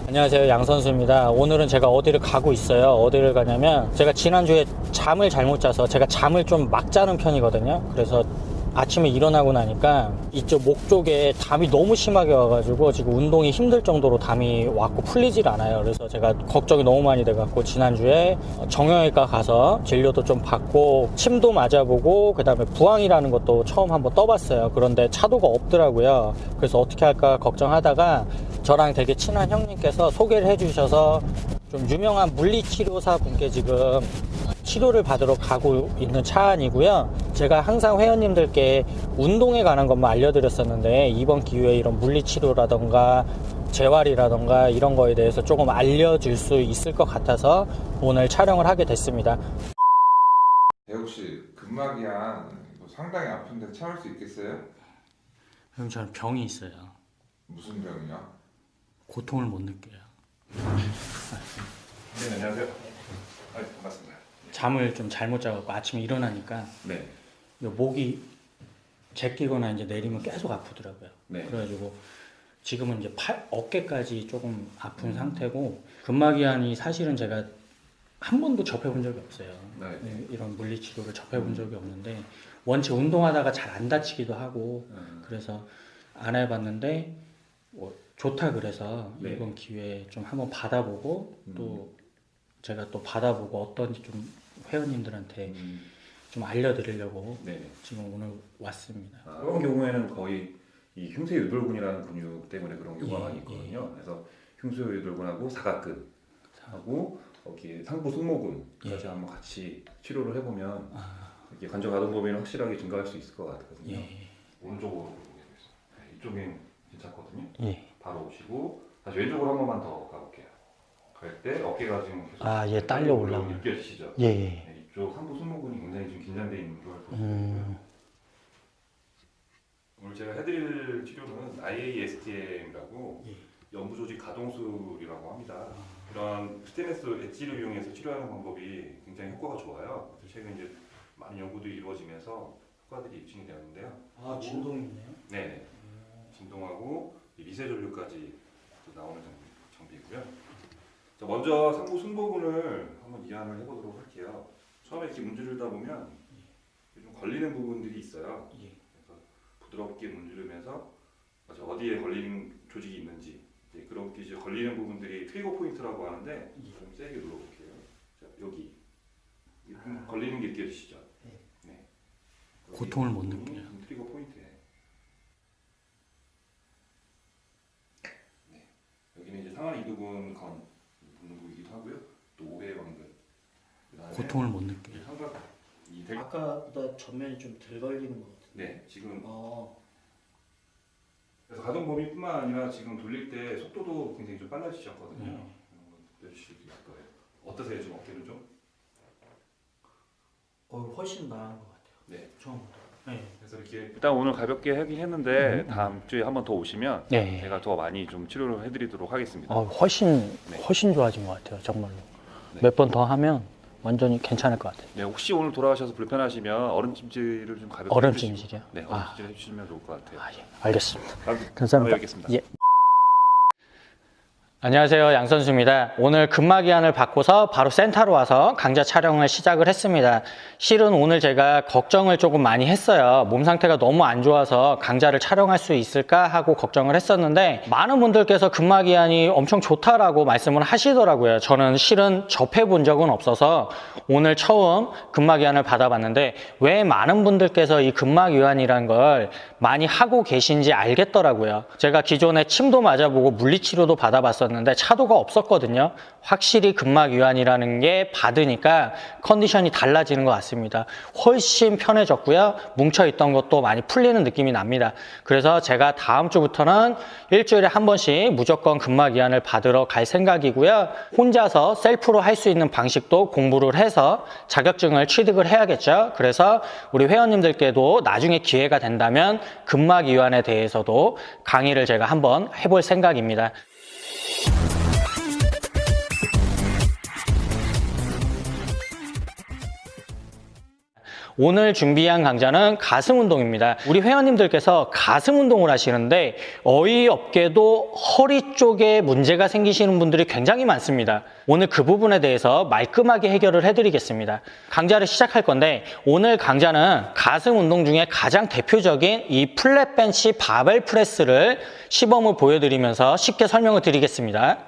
안녕하세요, 양 선수입니다. 오늘은 제가 어디를 가고 있어요. 어디를 가냐면 제가 지난주에 잠을 잘못 자서 제가 잠을 좀 막 자는 편이거든요. 그래서 아침에 일어나고 나니까 이쪽 목 쪽에 담이 너무 심하게 와가지고 지금 운동이 힘들 정도로 담이 왔고 풀리질 않아요. 그래서 제가 걱정이 너무 많이 돼갖고 지난주에 정형외과 가서 진료도 좀 받고 침도 맞아보고 그 다음에 부항이라는 것도 처음 한번 떠봤어요. 그런데 차도가 없더라고요. 그래서 어떻게 할까 걱정하다가 저랑 되게 친한 형님께서 소개를 해주셔서 좀 유명한 물리치료사 분께 지금 치료를 받으러 가고 있는 차 안이고요. 제가 항상 회원님들께 운동에 관한 것만 알려드렸었는데 이번 기회에 이런 물리치료라던가 재활이라던가 이런 거에 대해서 조금 알려줄 수 있을 것 같아서 오늘 촬영을 하게 됐습니다. 혹시 근막이랑 상당히 아픈데 참을 수 있겠어요? 형, 저는 병이 있어요. 무슨 병이요? 고통을 못 느껴요. 네, 안녕하세요. 반갑습니다. 잠을 좀 잘못 자고 아침에 일어나니까 네. 목이 제끼거나 이제 내리면 계속 아프더라고요. 네. 그래가지고 지금은 이제 어깨까지 조금 아픈 상태고 근막이완이 사실은 제가 한 번도 접해본 적이 없어요. 네. 이런 물리치료를 접해본 적이 없는데 원체 운동하다가 잘 안 다치기도 하고 그래서 안 해봤는데 뭐 좋다 그래서 네. 이번 기회에 좀 한번 받아보고 또 제가 또 받아보고 어떤지 좀 회원님들한테 좀 알려드리려고 네. 지금 오늘 왔습니다. 그런 경우에는 거의 이 흉쇄유돌근이라는 근육 때문에 그런 경우가 예, 많이 있거든요. 그래서 흉쇄유돌근하고 사각근하고 거기에 상부 승모근까지 한번 같이 치료를 해보면 이렇게 관절 가동 범위는 확실하게 증가할 수 있을 것 같거든요. 예. 오른쪽으로 보겠습니다. 네, 이쪽엔 괜찮거든요. 예. 바로 오시고 다시 왼쪽으로 한 번만 더 가볼게요. 갈 때 어깨가 지금 계속 예, 딸려 올라오는. 느껴지시죠? 예. 네, 이쪽 상부 승모근이 굉장히 좀 긴장되어 있는 걸 볼 수 있고요. 오늘 제가 해드릴 치료는 IASTM이라고 연부 조직 가동술이라고 합니다. 이런 스테인리스 엣지를 이용해서 치료하는 방법이 굉장히 효과가 좋아요. 그래서 최근 이제 많은 연구도 이루어지면서 효과들이 입증이 되었는데요. 진동이 있네요. 네, 진동하고 미세 전류까지 나오는 장비고요. 자, 먼저 상부 승모근을 한번 이완을 해보도록 할게요. 처음에 이렇게 문지르다 보면 좀 걸리는 부분들이 있어요. 그래서 부드럽게 문지르면서 어디에 걸리는 조직이 있는지 그렇게 이제 걸리는 부분들이 트리거 포인트라고 하는데 좀 세게 눌러볼게요. 자, 여기 걸리는 게 느껴지시죠? 네. 고통을 못 느껴요. 트리거 포인트에. 네. 여기는 이제 상하 이두근 건 붙는 부위이기도 하고요. 또 오배왕근. 고통을 못 느껴요. 삼각 아까보다 전면이 좀 덜 걸리는 것 같아요. 네, 지금 그래서 가동 범위뿐만 아니라 지금 돌릴 때 속도도 굉장히 좀 빨라지셨거든요. 느껴주실 수 있을 거예요. 어떠세요, 지금 어깨는 좀? 훨씬 나은 것 같아요. 네. 처음보다. 네. 그래서 이렇게 일단 오늘 가볍게 하긴 했는데 다음 주에 한 번 더 오시면 네. 제가 더 많이 좀 치료를 해드리도록 하겠습니다. 훨씬 좋아진 것 같아요, 정말로. 네. 몇 번 더 하면 완전히 괜찮을 것 같아요. 네, 혹시 오늘 돌아가셔서 불편하시면 얼음찜질을 좀 가볍게 얼음찜질이요? 해주시고, 네, 얼음찜질 해주시면 좋을 것 같아요. 예, 알겠습니다. 다음 감사합니다. 뵙겠습니다. 예. 안녕하세요, 양 선수입니다. 오늘 근막이완을 받고서 바로 센터로 와서 강좌 촬영을 시작을 했습니다. 실은 오늘 제가 걱정을 조금 많이 했어요. 몸 상태가 너무 안 좋아서 강좌를 촬영할 수 있을까 하고 걱정을 했었는데 많은 분들께서 근막이완이 엄청 좋다라고 말씀을 하시더라고요. 저는 실은 접해본 적은 없어서 오늘 처음 근막이완을 받아봤는데 왜 많은 분들께서 이 근막이완이라는 걸 많이 하고 계신지 알겠더라고요. 제가 기존에 침도 맞아보고 물리치료도 받아봤었는데 차도가 없었거든요. 확실히 근막이완이라는 게 받으니까 컨디션이 달라지는 것 같습니다. 훨씬 편해졌고요. 뭉쳐있던 것도 많이 풀리는 느낌이 납니다. 그래서 제가 다음 주부터는 일주일에 한 번씩 무조건 근막이완을 받으러 갈 생각이고요. 혼자서 셀프로 할 수 있는 방식도 공부를 해서 자격증을 취득을 해야겠죠. 그래서 우리 회원님들께도 나중에 기회가 된다면 근막이완에 대해서도 강의를 제가 한번 해볼 생각입니다. 오늘 준비한 강좌는 가슴 운동입니다. 우리 회원님들께서 가슴 운동을 하시는데 어이없게도 허리 쪽에 문제가 생기시는 분들이 굉장히 많습니다. 오늘 그 부분에 대해서 말끔하게 해결을 해드리겠습니다. 강좌를 시작할 건데 오늘 강좌는 가슴 운동 중에 가장 대표적인 이 플랫 벤치 바벨 프레스를 시범을 보여드리면서 쉽게 설명을 드리겠습니다.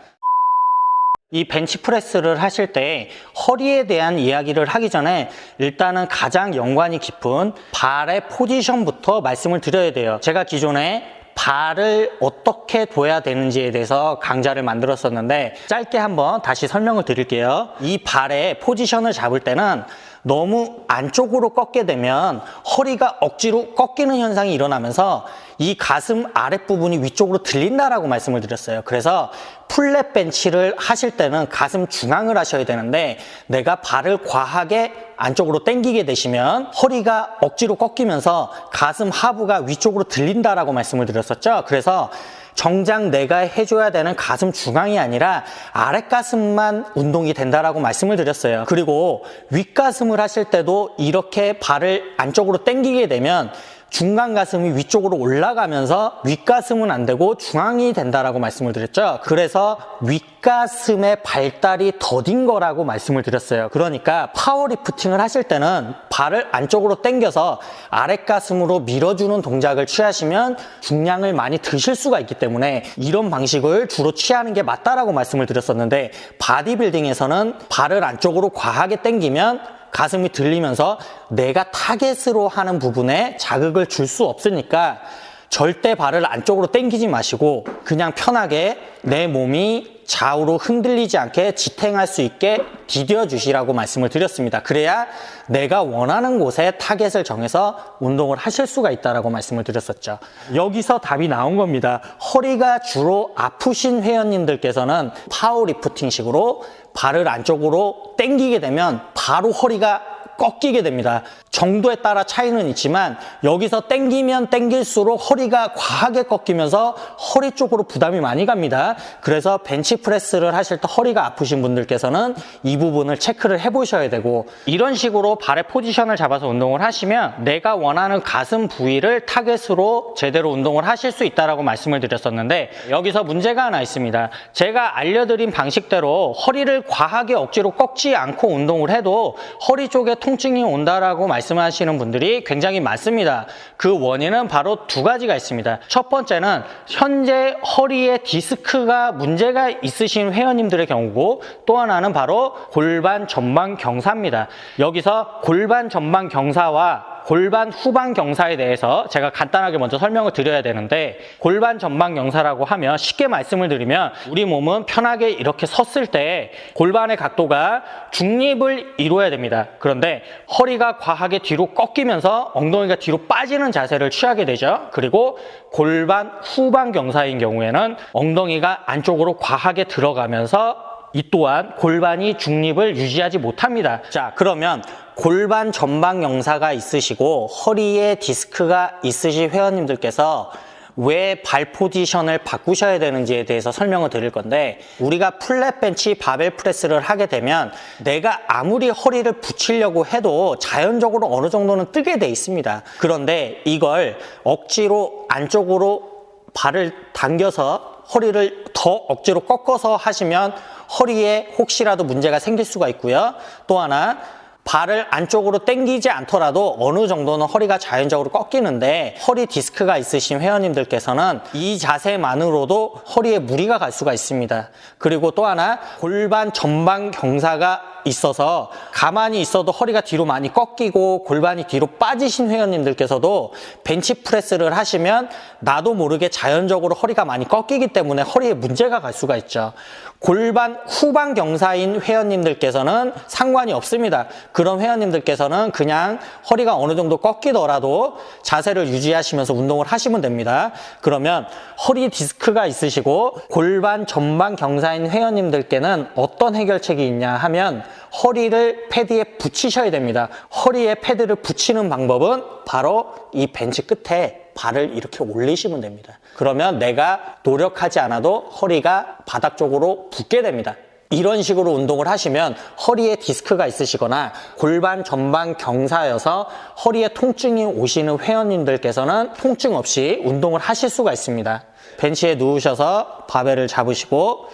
이 벤치프레스를 하실 때 허리에 대한 이야기를 하기 전에 일단은 가장 연관이 깊은 발의 포지션부터 말씀을 드려야 돼요. 제가 기존에 발을 어떻게 둬야 되는지에 대해서 강좌를 만들었었는데 짧게 한번 다시 설명을 드릴게요. 이 발의 포지션을 잡을 때는 너무 안쪽으로 꺾게 되면 허리가 억지로 꺾이는 현상이 일어나면서 이 가슴 아랫부분이 위쪽으로 들린다라고 말씀을 드렸어요. 그래서 플랫 벤치를 하실 때는 가슴 중앙을 하셔야 되는데 내가 발을 과하게 안쪽으로 당기게 되시면 허리가 억지로 꺾이면서 가슴 하부가 위쪽으로 들린다라고 말씀을 드렸었죠. 그래서 정작 내가 해줘야 되는 가슴 중앙이 아니라 아랫가슴만 운동이 된다라고 말씀을 드렸어요. 그리고 윗가슴을 하실 때도 이렇게 발을 안쪽으로 당기게 되면 중간 가슴이 위쪽으로 올라가면서 윗가슴은 안 되고 중앙이 된다라고 말씀을 드렸죠. 그래서 윗가슴의 발달이 더딘 거라고 말씀을 드렸어요. 그러니까 파워리프팅을 하실 때는 발을 안쪽으로 당겨서 아랫가슴으로 밀어주는 동작을 취하시면 중량을 많이 드실 수가 있기 때문에 이런 방식을 주로 취하는 게 맞다라고 말씀을 드렸었는데 바디빌딩에서는 발을 안쪽으로 과하게 당기면 가슴이 들리면서 내가 타겟으로 하는 부분에 자극을 줄 수 없으니까 절대 발을 안쪽으로 당기지 마시고 그냥 편하게 내 몸이 좌우로 흔들리지 않게 지탱할 수 있게 디뎌 주시라고 말씀을 드렸습니다. 그래야 내가 원하는 곳에 타겟을 정해서 운동을 하실 수가 있다라고 말씀을 드렸었죠. 여기서 답이 나온 겁니다. 허리가 주로 아프신 회원님들께서는 파워리프팅식으로 발을 안쪽으로 당기게 되면 바로 허리가 꺾이게 됩니다. 정도에 따라 차이는 있지만 여기서 당기면 당길수록 허리가 과하게 꺾이면서 허리 쪽으로 부담이 많이 갑니다. 그래서 벤치프레스를 하실 때 허리가 아프신 분들께서는 이 부분을 체크를 해보셔야 되고 이런 식으로 발의 포지션을 잡아서 운동을 하시면 내가 원하는 가슴 부위를 타겟으로 제대로 운동을 하실 수 있다고 말씀을 드렸었는데 여기서 문제가 하나 있습니다. 제가 알려드린 방식대로 허리를 과하게 억지로 꺾지 않고 운동을 해도 허리 쪽에 통증이 온다라고 말씀하시는 분들이 굉장히 많습니다. 그 원인은 바로 두 가지가 있습니다. 첫 번째는 현재 허리에 디스크가 문제가 있으신 회원님들의 경우고 또 하나는 바로 골반 전방 경사입니다. 여기서 골반 전방 경사와 골반 후방 경사에 대해서 제가 간단하게 먼저 설명을 드려야 되는데 골반 전방 경사라고 하면 쉽게 말씀을 드리면 우리 몸은 편하게 이렇게 섰을 때 골반의 각도가 중립을 이루어야 됩니다. 그런데 허리가 과하게 뒤로 꺾이면서 엉덩이가 뒤로 빠지는 자세를 취하게 되죠. 그리고 골반 후방 경사인 경우에는 엉덩이가 안쪽으로 과하게 들어가면서 이 또한 골반이 중립을 유지하지 못합니다. 자, 그러면 골반 전방 경사가 있으시고 허리에 디스크가 있으신 회원님들께서 왜 발 포지션을 바꾸셔야 되는지에 대해서 설명을 드릴 건데 우리가 플랫 벤치 바벨 프레스를 하게 되면 내가 아무리 허리를 붙이려고 해도 자연적으로 어느 정도는 뜨게 돼 있습니다. 그런데 이걸 억지로 안쪽으로 발을 당겨서 허리를 더 억지로 꺾어서 하시면 허리에 혹시라도 문제가 생길 수가 있고요. 또 하나 발을 안쪽으로 당기지 않더라도 어느 정도는 허리가 자연적으로 꺾이는데 허리 디스크가 있으신 회원님들께서는 이 자세만으로도 허리에 무리가 갈 수가 있습니다. 그리고 또 하나 골반 전방 경사가 있어서 가만히 있어도 허리가 뒤로 많이 꺾이고 골반이 뒤로 빠지신 회원님들께서도 벤치프레스를 하시면 나도 모르게 자연적으로 허리가 많이 꺾이기 때문에 허리에 문제가 갈 수가 있죠. 골반 후방 경사인 회원님들께서는 상관이 없습니다. 그런 회원님들께서는 그냥 허리가 어느 정도 꺾이더라도 자세를 유지하시면서 운동을 하시면 됩니다. 그러면 허리 디스크가 있으시고 골반 전방 경사인 회원님들께는 어떤 해결책이 있냐 하면 허리를 패드에 붙이셔야 됩니다. 허리에 패드를 붙이는 방법은 바로 이 벤치 끝에 발을 이렇게 올리시면 됩니다. 그러면 내가 노력하지 않아도 허리가 바닥 쪽으로 붙게 됩니다. 이런 식으로 운동을 하시면 허리에 디스크가 있으시거나 골반 전방 경사여서 허리에 통증이 오시는 회원님들께서는 통증 없이 운동을 하실 수가 있습니다. 벤치에 누우셔서 바벨을 잡으시고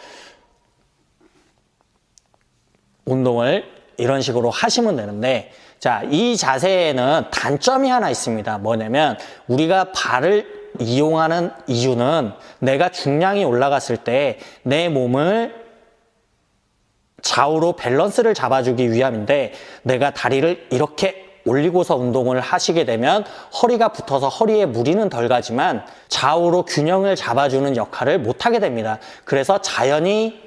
운동을 이런 식으로 하시면 되는데, 자, 이 자세에는 단점이 하나 있습니다. 뭐냐면 우리가 발을 이용하는 이유는 내가 중량이 올라갔을 때 내 몸을 좌우로 밸런스를 잡아주기 위함인데, 내가 다리를 이렇게 올리고서 운동을 하시게 되면 허리가 붙어서 허리에 무리는 덜 가지만 좌우로 균형을 잡아주는 역할을 못하게 됩니다. 그래서 자연히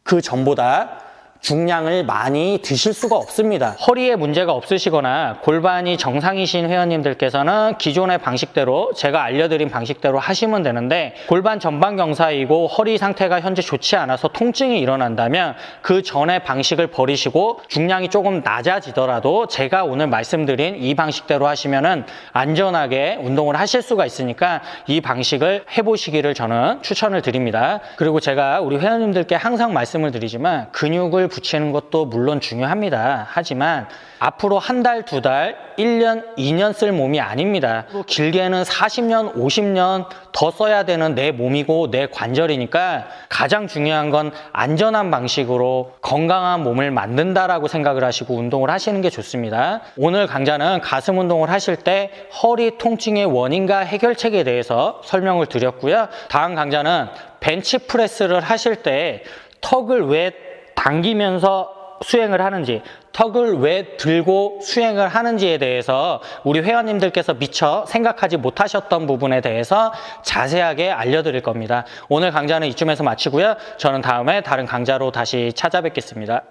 그 전보다 중량을 많이 드실 수가 없습니다. 허리에 문제가 없으시거나 골반이 정상이신 회원님들께서는 기존의 방식대로, 제가 알려드린 방식대로 하시면 되는데, 골반 전방 경사이고 허리 상태가 현재 좋지 않아서 통증이 일어난다면 그 전의 방식을 버리시고 중량이 조금 낮아지더라도 제가 오늘 말씀드린 이 방식대로 하시면은 안전하게 운동을 하실 수가 있으니까 이 방식을 해보시기를 저는 추천을 드립니다. 그리고 제가 우리 회원님들께 항상 말씀을 드리지만, 근육을 붙이는 것도 물론 중요합니다. 하지만 앞으로 한 달, 두 달, 1년, 2년 쓸 몸이 아닙니다. 길게는 40년, 50년 더 써야 되는 내 몸이고 내 관절이니까 가장 중요한 건 안전한 방식으로 건강한 몸을 만든다라고 생각을 하시고 운동을 하시는 게 좋습니다. 오늘 강좌는 가슴 운동을 하실 때 허리 통증의 원인과 해결책에 대해서 설명을 드렸고요. 다음 강좌는 벤치프레스를 하실 때 턱을 왜 당기면서 수행을 하는지, 턱을 왜 들고 수행을 하는지에 대해서 우리 회원님들께서 미처 생각하지 못하셨던 부분에 대해서 자세하게 알려드릴 겁니다. 오늘 강좌는 이쯤에서 마치고요. 저는 다음에 다른 강좌로 다시 찾아뵙겠습니다.